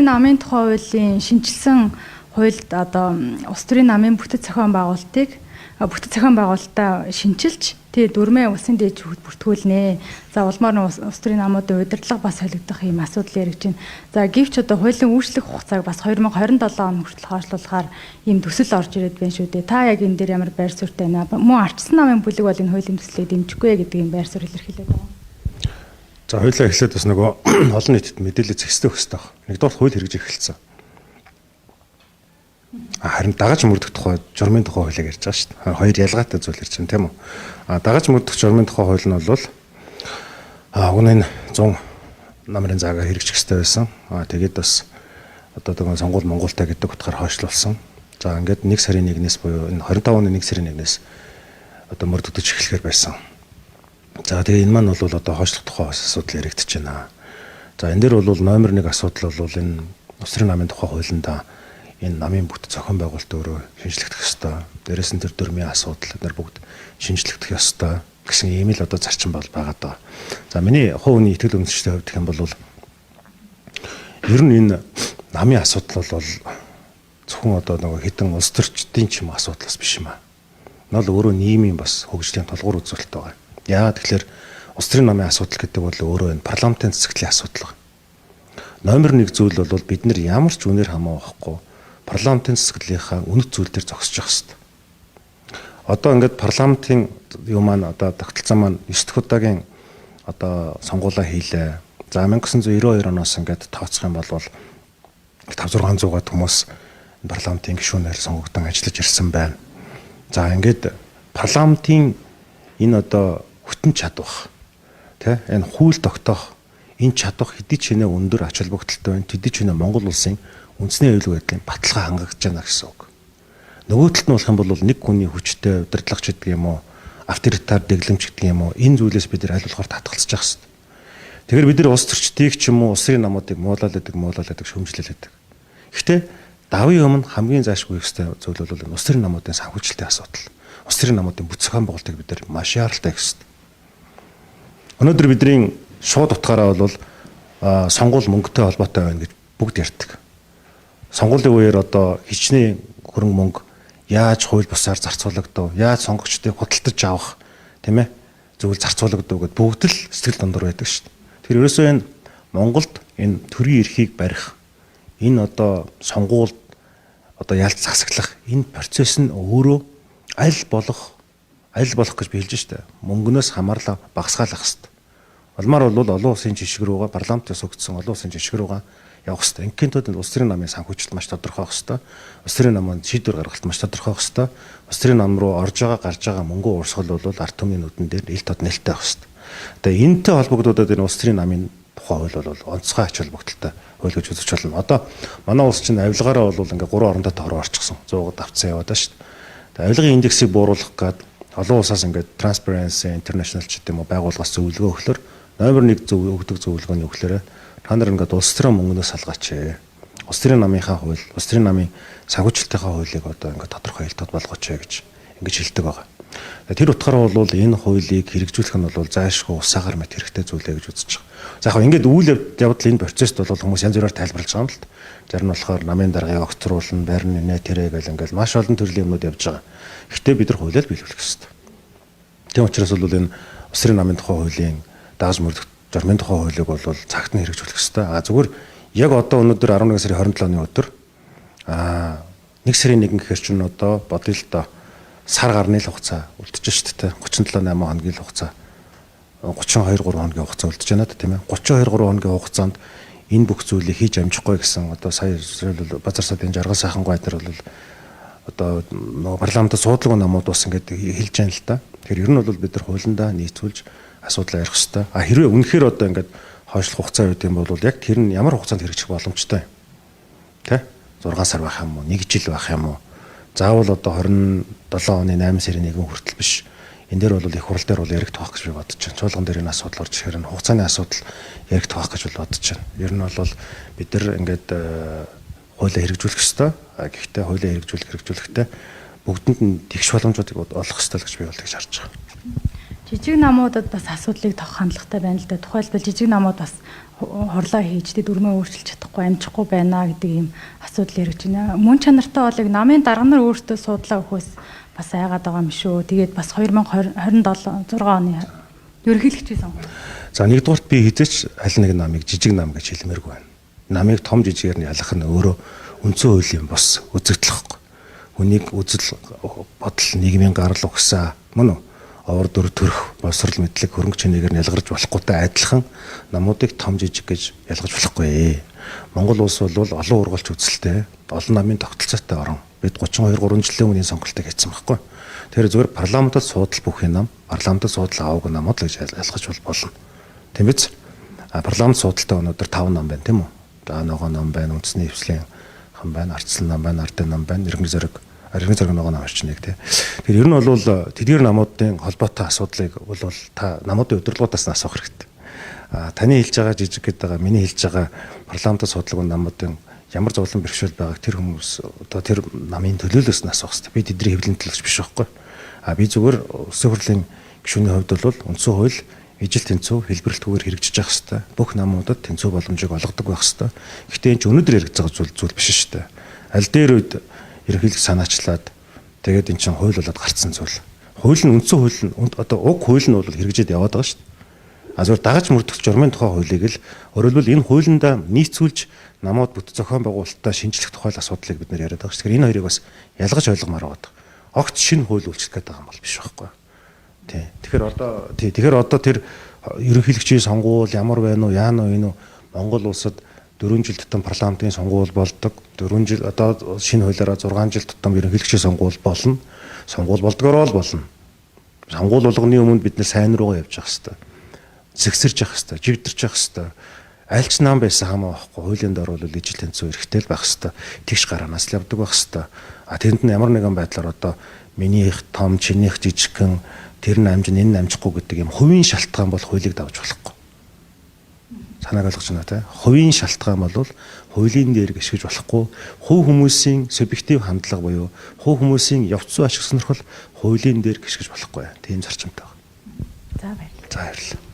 Намын тухай хуулийн шинжилсэн хуульд одоо улс төрийн намын бүтэц зохион байгуулалтаа шинжилж тэгээ дөрмийн улсын дээд бүртгүүлнэ. За улмаар улс төрийн намуудын удирдлага бас солигдох юм асуудал яригдж байна. За гэвч одоо хуулийн үйлчлэх хугацааг бас 2027 он хүртэл хойшлуулахаар ийм төсөл орж ирээд байна шүү дээ. Та яг энэ дээр ямар байр суурьтай байна? Мөн ардчилсан намын бүлэг бол энэ хуулийн төслийг дэмжихгүй гэдэг юм байр суурь илэрхийлээд байна. За хоёулаа эхлээд бас нөгөө олон нийтэд мэдээлэл зэгсдэх хэрэгтэй баг. Нэгдүгээр хууль хэрэгжих эхэлсэн. Харин дагаж мөрдөх тухай журмын тухай хуулийг ярьж байгаа шүү дээ. Хоёр ялгаатай зүйл ярьж байна тийм үү? Дагаж мөрдөх журмын тухай хууль нь бол уг нь 100 намрын заагаар хэрэгжих хэрэгтэй байсан. Тэгээд бас одоо тэгээ сонгуул Монголтай гэдэг утгаар хойшлуулсан. За ингээд 1 сарын 1-ээс буюу энэ 25 оны 1 сарын 1-ээс одоо мөрдөгдөж эхлэхээр байсан. За тэгээ энэ маань бол одоо хойшлох тухай асуудал яригдчихэж байна. За энэ дээр бол номер 1 асуудал бол энэ улс төрийн намын тухай хуулиндаа энэ намын бүтэц зохион байгуулалт өөрөө шинжлэхдэх ёстой. Дээрээс нь тэр дөрмийн асуудал эдгээр бүгд шинжлэхдэх ёстой гэсэн ийм л одоо зарчим бол байгаа даа. За миний хувийн итгэл үнэмшилтэй хувьд гэх юм бол ер нь энэ намын асуудал бол зөвхөн одоо нэг хэдэн улс төрчдийн ч юм асуудал биш юм аа. Энэ бол өөрөө нийгмийн бас хөгжлийн тулгуур үзүүлэлт байгаа. Яагаад тэгэхээр улс төрийн намын асуудал гэдэг бол өөрөө энэ парламентын цэцгэлийн асуудал байна. Номер 1 зүйл бол бид нар ямар ч үнээр хамаахгүй парламентын цэцгэлийнхаа үнэт зүйл дээр зогсож явах хэрэгтэй. Одоо ингээд парламентын юу маань одоо тогтолцоо маань 9 дахь удаагийн одоо сонгуулаа хийлээ. За 1992 оноос ингээд тооцох юм бол 5-600-аад хүмүүс парламентын гишүүнээр сонгогдсон ажиллаж ирсэн байна. За ингээд парламентын энэ одоо хүтэн чадвах тий энэ хууль тогтоох энэ чадвах хэдий ч нэ өндөр ач холбогдолтой байна. Хэдий ч нэ Монгол улсын үндэсний аюулгүй байдлын баталгаа хангагдж байна гэсэн үг. Нөгөө талд нь болох юм бол нэг хүний хүчтэй удирдлагч гэдэг юм уу, авторитар дэглэмж гэдэг юм уу, энэ зүйлээс бид нар аль болохоор татгалзаж явах хэрэгтэй. Тэгэхээр бид нар улс төрчдийг ч юм уу, улсын намуудыг муулаад шөмжлүүлээд. Гэхдээ давын өмнө хамгийн заашгүй хэвээр зүйл бол энэ улс төрийн намуудын санхүүжилтийн асуудал. Улс төрийн намуудын бүтэц зохион байгуулалтыг бид нар маш яаралтай хийх хэрэгтэй. Өнөөдөр бидний шууд утгаараа бол сонгуул мөнгөтэй холбоотой байна гэж бүгд ярьдаг. Сонгуулийн үеэр одоо хичнээн хөрөнгө мөнгө яаж хууль бусаар зарцуулагдав, яаж сонгогчдыг худалдаж авах тийм ээ зөвлөл зарцуулагдав гэдээ бүгд л сэтгэл дундуур байдаг шүү дээ. Тэр ерөөсөө энэ Монголд энэ төрийн эрхийг барих энэ одоо сонгуульд одоо ялц засаглах энэ процесс нь өөрөө аль болох гэж би хэлж штэ мөнгнөөс хамаарлаа багасгаалах хэрэгтэй. Улмаар бол олон улсын жишг рүүгээ парламентаас өгдсөн олон улсын жишг рүүгээ явах хэрэгтэй. Ингийн тулд улс төрийн намын санхүүжилт маш тодорхой байх хэрэгтэй. Улс төрийн намын шийдвэр гаргалт маш тодорхой байх хэрэгтэй. Улс төрийн нам руу орж байгаа гарч байгаа мөнгө урсгал бол ард түмний нүдэн дээр ил тод нэлттэй байх хэрэгтэй. Тэгээ энэтэй холбогдоод энэ улс төрийн намын тухай хууль бол онцгой ач холбогдолтой хууль гэж үзэж болно. Одоо манай улс чинь авилгаараа бол ингээ 3 орондоо товроо орчихсон. 100-д авцсан яваад шүү дээ. Авилгын индексийг бууруулах гээд олон улсаас ингээ Transparency International ч гэдэг юм уу байгууллагаас зөвлөгөө өгөхлөөр номер 1 өгдөг зөвлөгөөний өгөхлөөр та нар ингээд улс төрийн мөнгнөөс салгаач. Улс төрийн намынхаа хууль, улс төрийн намын санхүүжилтийнхаа хуулийг одоо ингээд тодорхой хэлтод болгооч гэж ингэж хэлдэг байгаа. Тэр утгаараа бол энэ хуулийг хэрэгжүүлэх нь бол заашгүй усаагаар мэт хэрэгтэй зүйлээ гэж үзэж байгаа. За яг ингээд үйл явдал энэ процесст бол хүмүүс янз бүрээр тайлбарлаж байгаа юм л. Зарим нь болохоор намын даргаыг огцруулна, байрны нэ тэрэ гэл ингээд маш олон төрлийн юмнууд явж байгаа. Гэхдээ бид нар хуулиар биелүүлэх хэрэгтэй. Тийм учраас бол энэ улс төрийн намын тухай хуулийн дагаж мөрдөх журмын тухай хуулийг бол цагт нь хэрэгжүүлэх хэрэгтэй. Зүгээр яг одоо өнөөдөр 11 сарын 27-ны өдөр 1 сарын 1 гэхэр чинь одоо бодъё л доо сар гарны л хугацаа үлдчихэж шүү дээ. 37-8 хоногийн л хугацаа 32-3 хоногийн хугацаа үлдэж байна тийм ээ. 32-3 хоногийн хугацаанд энэ бүх зүйлийг хийж амжихгүй гэсэн одоо сая базар садын жаргал сайхангүй айдар бол одоо нөгөө парламентд суудлага намууд бас ингээд хэлж яана л да. Тэгэхээр ер нь бол бид нар хуулиндаа нийцүүлж асуудал ярих хэрэгтэй. Хэрвээ үнэхээр одоо ингээд хойшлох хугацаа үед юм бол яг тэр нь ямар хугацаанд хэрэгжих боломжтой. Тэ? 6 сар байх юм уу? 1 жил байх юм уу? Заавал одоо 27 оны 8 сарын 1 хүртэл биш. Энэ дээр бол их хурал дээр бол яригдах байх гэж би бодож байна. Чуулган дээр энэ асуудал орж ирэхээр нь хугацааны асуудал яригдах байх гэж бодож байна. Ер нь бол бид нар ингээд хуулиа хэрэгжүүлэх ёстой. Гэхдээ хуулиа хэрэгжүүлэхдээ бүгдэнд нь тэгш боломжуудыг олох ёстой л гэж би бол тэгж харж байгаа. Жижиг намуудад бас асуудлыг тохих хандлагатай байна л да. Тухайлбал жижиг намууд бас хорлоо хийж тэ дүрмээ өөрчилж чадахгүй амжихгүй байна гэдэг ийм асуудал ирж байна. Мөн чанартай бол яг намын дарга нар өөртөө суудлаа өгөхөөс бас айгаад байгаа юм шүү. Тэгээд бас 2027 6 оны ерөнхийлөгчийн сонгуульд. За нэгдүгürt би хизээч аль нэг намыг жижиг нам гэж хэлмээргүй байна. Намыг том жижигээр нь ялах нь өөрөө үндсэн хуулийн бус үзэгдэл. Хүнийг үзэл бодол нийгмийн гарал угсаа мөн үү? Овор дүр төрх боловсрал мэдлэг хөрөнгө чанарыг ялгарч болохгүйтэй адилхан намуудыг том жижиг гэж ялгаж болохгүй. Монгол улс бол олон ургалч үзэлтэй, олон намын тогтолцоотой орн. Бид 32 3 жилийн өмнө сонголтыг хийсэн байхгүй. Тэр зөвхөн парламентод суудал бүхий нам, парламентод суудал аваагүй намууд л гэж ялгаж болно. Тийм биз? Парламент суудалтай өнөөдөр 5 нам байна, тийм үү? За ногоо нам байна, үндэсний хвслийн хам байна, ардчлал нам байна, ардын нам байна, иргэн зэрэг ногоо нам орчныг тий. Тэгэхээр ер нь бол тэдгээр намуудын холбоотой асуудлыг бол та намуудын удирдлагуудаас нь асуух хэрэгтэй. Таны хэлж байгаа жижиг гэдэг байгаа, миний хэлж байгаа парламентод судалгаа намуудын ямар зовлон бэрхшээл байгааг тэр хүмүүс одоо тэр намын төлөөлөөс нь асуух хэрэгтэй. Би тэдний хэвлэн төлөвч биш байхгүй. Би зүгээр улсын хурлын гишүүний хувьд бол үндсэн хууль ижил тэнцүү хэлбэрэлтгүйгээр хэрэгжиж явах хэрэгтэй. Бүх намуудад тэнцүү боломжийг олгодог байх хэрэгтэй. Гэхдээ энэ ч өнөөдөр яригдж байгаа зүйл биш шүү дээ. Аль дээр үед ерөнхийлөг санаачлаад тэгээд эн чинь хууль болоод гарцсан зүйл. Хууль нь үндсэн хууль нь одоо уг хууль нь бол хэрэгжиж яваад байгаа шүү дээ. Зүгээр дагаж мөрдөх журмын тухай хуулийг л өөрөлдвөл энэ хуулиндаа нийцүүлж намууд бүт зохион байгуулалтаа шинжлэх тухай асуудлыг бид нэр яриад байгаа шүү. Тэгэхээр энэ хоёрыг бас ялгаж ойлгомоор байгаа. Огт шинэ хууль үйлчлэх гэдэг юм бол биш байхгүй. Тий. Тэгэхээр одоо тэр ерөнхийлөгчийн сонгуул ямар байна уу, яана уу, энэ Монгол улсад 4 жил тутам парламентын сонгуул болдог. 4 жил одоо шинэ хуулиараа 6 жил тутам ерөнхийлөгчийн сонгуул болно. Сонгуул болдгороо л болно. Сонгуул болгоны өмнө бид нэр сайн руугаа явж явах хэрэгтэй. Зэгсэрж явах хэрэгтэй, жигдэрч явах хэрэгтэй. Аль ч нам байсан хамаа байхгүй. Хуулийн дор бол ижил тэнцүү эрхтэй л байх хэрэгтэй. Тэгш гараанаас л явдаг байх хэрэгтэй. Тэнд нь ямар нэгэн байдлаар одоо минийх том, чинийх жижигхэн тэр нь амжин энэ амжихгүй гэдэг юм хувийн шалтгаан бол хуулийг давж болохгүй. Санааг ойлгож байна те. Хувийн шалтгаан бол хуулийн дээр гიშгэж болохгүй. Хувь хүмүүсийн субъектив хандлага буюу хувь хүмүүсийн явц зүй ашиг сонирхол хуулийн дээр гიშгэж болохгүй. Тийм зарчимтай байна. За баярлалаа. За баярлалаа.